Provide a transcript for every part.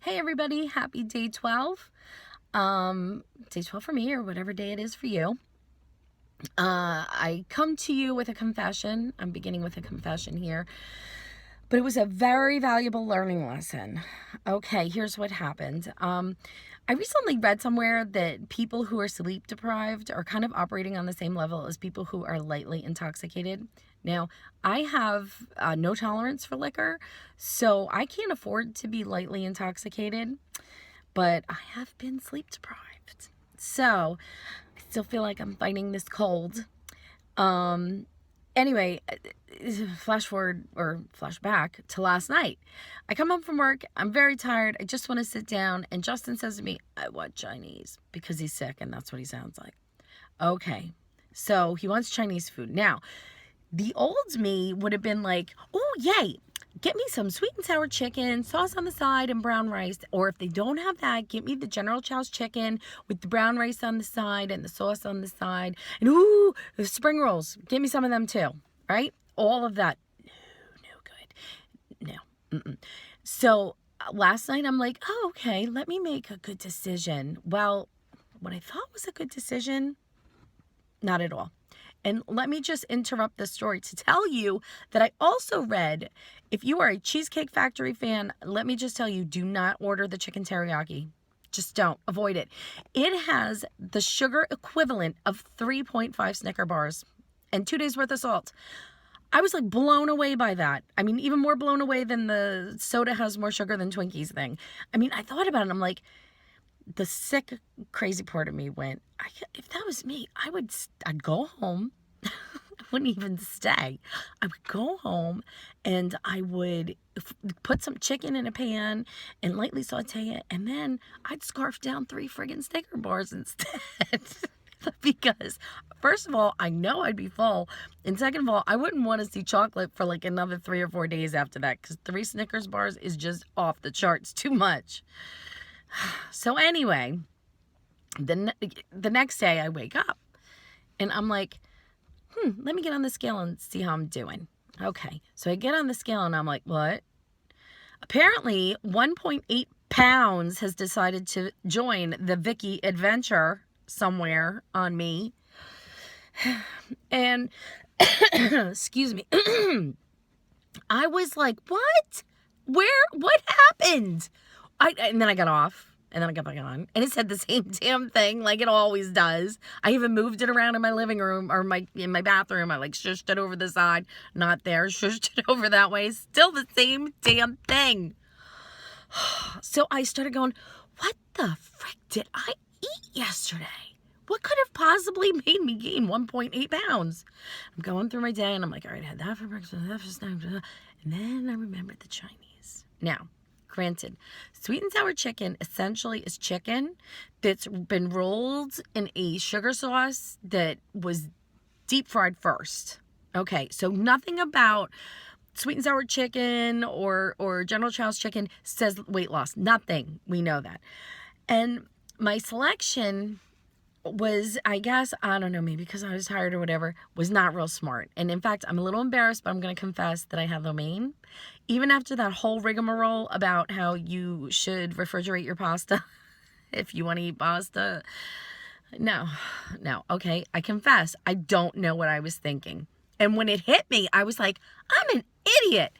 Hey everybody, happy day 12. Day 12 for me or whatever day it is for you. I come to you with a confession. I'm beginning with a confession here. But it was a very valuable learning lesson. Okay, here's what happened. I recently read somewhere that people who are sleep deprived are kind of operating on the same level as people who are lightly intoxicated. Now, I have no tolerance for liquor, so I can't afford to be lightly intoxicated, but I have been sleep deprived. So I still feel like I'm fighting this cold. Anyway, flash forward or flash back to last night. I come home from work. I'm very tired. I just want to sit down. And Justin says to me, I want Chinese, because he's sick and that's what he sounds like. Okay. So he wants Chinese food. Now, the old me would have been like, oh, yay. Get me some sweet and sour chicken, sauce on the side, and brown rice. Or if they don't have that, get me the General Chow's chicken with the brown rice on the side and the sauce on the side. And ooh, the spring rolls. Get me some of them too, right? All of that. No good. No. Mm-mm. So last night I'm like, oh, okay, let me make a good decision. Well, what I thought was a good decision, not at all. And let me just interrupt the story to tell you that I also read, if you are a Cheesecake Factory fan, let me just tell you, do not order the chicken teriyaki. Just don't. Avoid it. It has the sugar equivalent of 3.5 Snicker bars and 2 days worth of salt. I was like blown away by that. I mean, even more blown away than the soda has more sugar than Twinkies thing. I mean, I thought about it and I'm like, the sick, crazy part of me went, if that was me, I'd go home. I wouldn't even stay. I would go home and I would put some chicken in a pan and lightly saute it. And then I'd scarf down 3 friggin' Snicker bars instead. Because first of all, I know I'd be full. And second of all, I wouldn't want to see chocolate for like another 3 or 4 days after that. Because 3 Snickers bars is just off the charts too much. So anyway, the next day I wake up and I'm like, let me get on the scale and see how I'm doing. Okay, so I get on the scale and I'm like, what? Apparently 1.8 pounds has decided to join the Vicky adventure somewhere on me. And excuse me. I was like, what? What happened? And then I got off, and then I got back on, and it said the same damn thing like it always does. I even moved it around in my living room or in my bathroom. I like shushed it over the side, not there, shushed it over that way, still the same damn thing. So I started going, what the frick did I eat yesterday? What could have possibly made me gain 1.8 pounds? I'm going through my day, and I'm like, all right, I had that for breakfast, that for snack, and then I remembered the Chinese. Now, granted, sweet and sour chicken essentially is chicken that's been rolled in a sugar sauce that was deep fried first. Okay, so nothing about sweet and sour chicken or General Chow's chicken says weight loss. Nothing. We know that. And my selection was, I guess, I don't know, maybe because I was tired or whatever, was not real smart. And in fact, I'm a little embarrassed, but I'm going to confess that I have lo mein. Even after that whole rigmarole about how you should refrigerate your pasta if you want to eat pasta. No. Okay, I confess, I don't know what I was thinking. And when it hit me, I was like, I'm an idiot.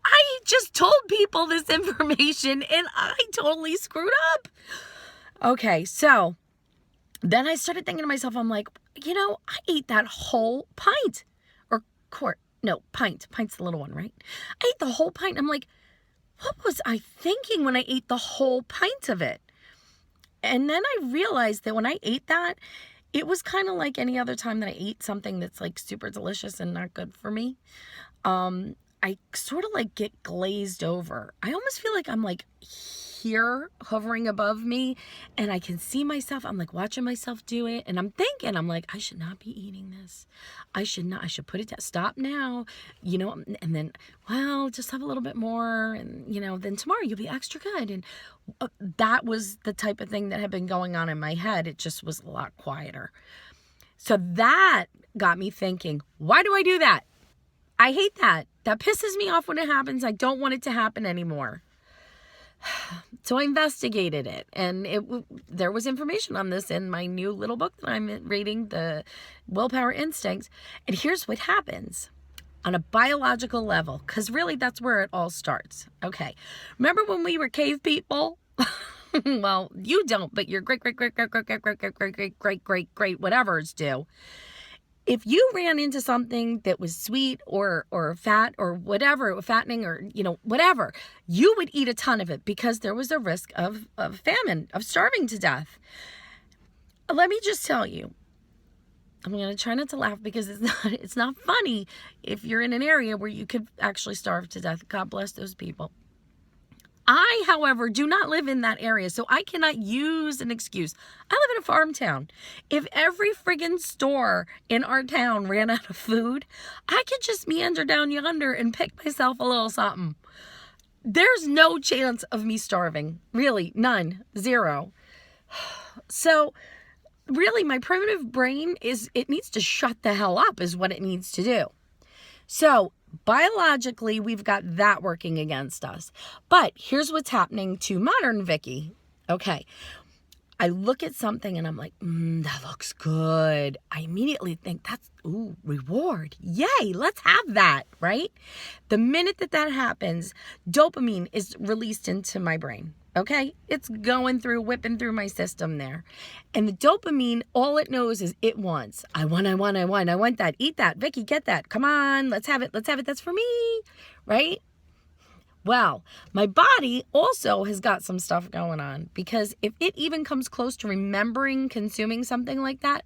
I just told people this information and I totally screwed up. Okay, so then I started thinking to myself, I'm like, I ate that whole pint or quart. No, pint. Pint's the little one, right? I ate the whole pint. I'm like, what was I thinking when I ate the whole pint of it? And then I realized that when I ate that, it was kind of like any other time that I ate something that's like super delicious and not good for me. I sort of like get glazed over. I almost feel like I'm like here hovering above me and I can see myself. I'm like watching myself do it and I'm thinking, I'm like, I should not be eating this. I should put it down. Stop now, and then, well, just have a little bit more and, then tomorrow you'll be extra good. And that was the type of thing that had been going on in my head. It just was a lot quieter. So that got me thinking, why do I do that? I hate that. That pisses me off when it happens. I don't want it to happen anymore. So I investigated it, and there was information on this in my new little book that I'm reading, The Willpower Instincts. And here's what happens on a biological level, because really that's where it all starts. Okay, remember when we were cave people? Well, you don't, but your great whatevers do. If you ran into something that was sweet or fat or whatever, fattening or, whatever, you would eat a ton of it because there was a risk of famine, of starving to death. Let me just tell you, I'm going to try not to laugh because it's not funny if you're in an area where you could actually starve to death. God bless those people. I, however, do not live in that area, so I cannot use an excuse. I live in a farm town. If every friggin' store in our town ran out of food, I could just meander down yonder and pick myself a little something. There's no chance of me starving. Really, none. Zero. So, really, my primitive brain it needs to shut the hell up is what it needs to do. So, biologically, we've got that working against us. But here's what's happening to modern Vicky. Okay, I look at something and I'm like, that looks good. I immediately think that's, reward. Yay, let's have that, right? The minute that happens, dopamine is released into my brain. Okay, it's whipping through my system there. And the dopamine, all it knows is it wants. I want that. Eat that. Vicky, get that. Come on, let's have it. That's for me, right? Well, my body also has got some stuff going on because if it even comes close to remembering consuming something like that,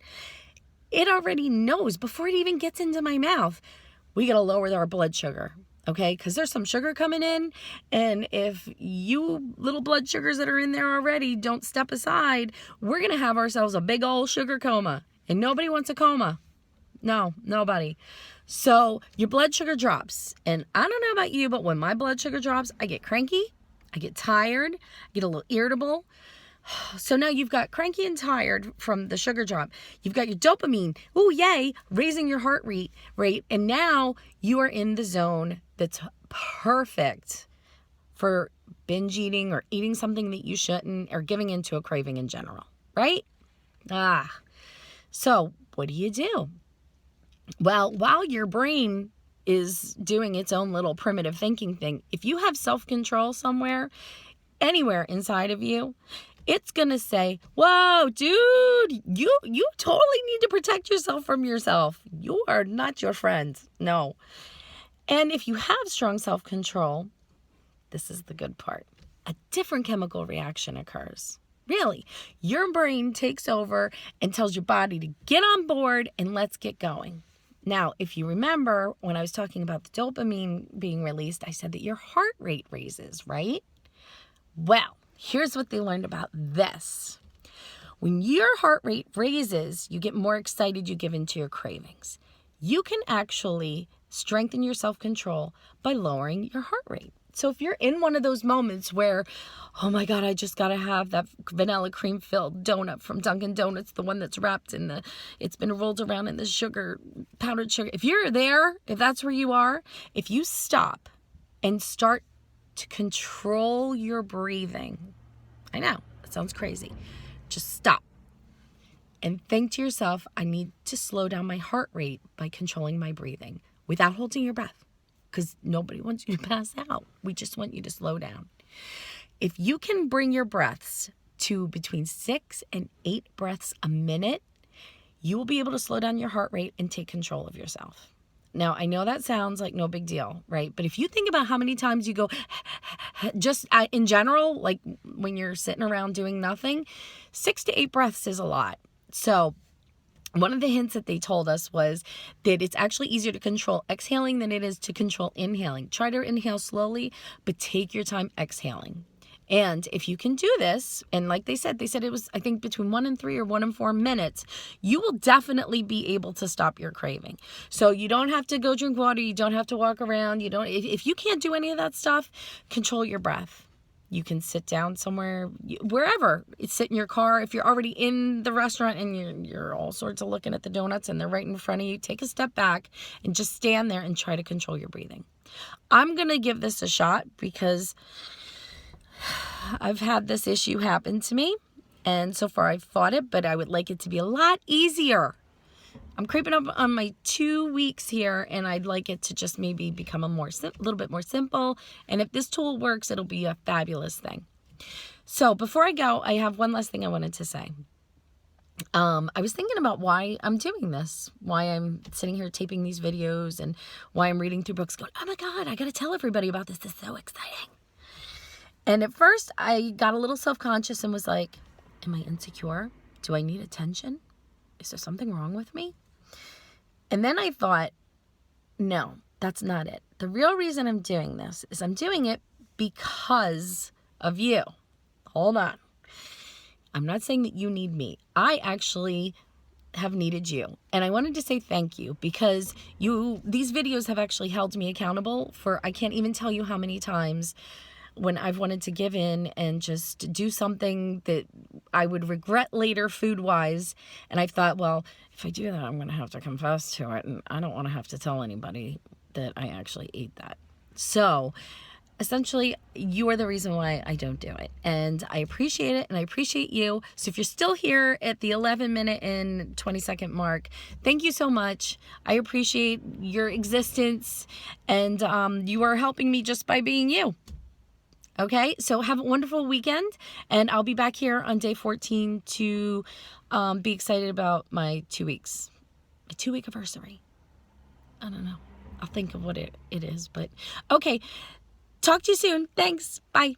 it already knows before it even gets into my mouth, we got to lower our blood sugar. Okay, because there's some sugar coming in, and if you little blood sugars that are in there already don't step aside, we're going to have ourselves a big old sugar coma, and nobody wants a coma. No, nobody. So your blood sugar drops, and I don't know about you, but when my blood sugar drops, I get cranky, I get tired, I get a little irritable. So now you've got cranky and tired from the sugar drop. You've got your dopamine, ooh, yay, raising your heart rate, and now you are in the zone that's perfect for binge eating or eating something that you shouldn't or giving into a craving in general, right? So what do? Well, while your brain is doing its own little primitive thinking thing, if you have self-control somewhere, anywhere inside of you, it's going to say, whoa, dude, you totally need to protect yourself from yourself. You are not your friend. No. And if you have strong self-control, this is the good part. A different chemical reaction occurs. Really, your brain takes over and tells your body to get on board and let's get going. Now, if you remember when I was talking about the dopamine being released, I said that your heart rate raises, right? Well, here's what they learned about this. When your heart rate raises, you get more excited, you give into your cravings. You can actually strengthen your self-control by lowering your heart rate. So if you're in one of those moments where, oh my God, I just got to have that vanilla cream filled donut from Dunkin' Donuts, the one that's wrapped in it's been rolled around in the powdered sugar. If you're there, if that's where you are, if you stop and start to control your breathing, I know, it sounds crazy. Just stop and think to yourself, I need to slow down my heart rate by controlling my breathing without holding your breath. Because nobody wants you to pass out. We just want you to slow down. If you can bring your breaths to between 6 and 8 breaths a minute, you will be able to slow down your heart rate and take control of yourself. Now, I know that sounds like no big deal, right? But if you think about how many times you go, just in general, like when you're sitting around doing nothing, 6 to 8 breaths is a lot. So one of the hints that they told us was that it's actually easier to control exhaling than it is to control inhaling. Try to inhale slowly, but take your time exhaling. And if you can do this, and like they said it was, I think, between 1 and 3 or 1 and 4 minutes, you will definitely be able to stop your craving. So you don't have to go drink water. You don't have to walk around. If you can't do any of that stuff, control your breath. You can sit down somewhere, wherever. Sit in your car. If you're already in the restaurant and you're all sorts of looking at the donuts and they're right in front of you, take a step back and just stand there and try to control your breathing. I'm going to give this a shot because I've had this issue happen to me, and so far I've fought it, but I would like it to be a lot easier. I'm creeping up on my 2 weeks here, and I'd like it to just maybe become a little bit more simple. And if this tool works, it'll be a fabulous thing. So before I go, I have one last thing I wanted to say. I was thinking about why I'm doing this, why I'm sitting here taping these videos, and why I'm reading through books going, oh my God, I got to tell everybody about this. This is so exciting. And at first I got a little self-conscious and was like, am I insecure? Do I need attention? Is there something wrong with me? And then I thought, no, that's not it. The real reason I'm doing this is I'm doing it because of you. Hold on. I'm not saying that you need me. I actually have needed you. And I wanted to say thank you because these videos have actually held me accountable for, I can't even tell you how many times when I've wanted to give in and just do something that I would regret later food-wise. And I've thought, well, if I do that, I'm going to have to confess to it. And I don't want to have to tell anybody that I actually ate that. So essentially, you are the reason why I don't do it. And I appreciate it, and I appreciate you. So if you're still here at the 11-minute and 20-second mark, thank you so much. I appreciate your existence, and you are helping me just by being you. Okay, so have a wonderful weekend, and I'll be back here on day 14 to be excited about my 2 weeks. My 2-week anniversary. I don't know. I'll think of what it is, but okay. Talk to you soon. Thanks. Bye.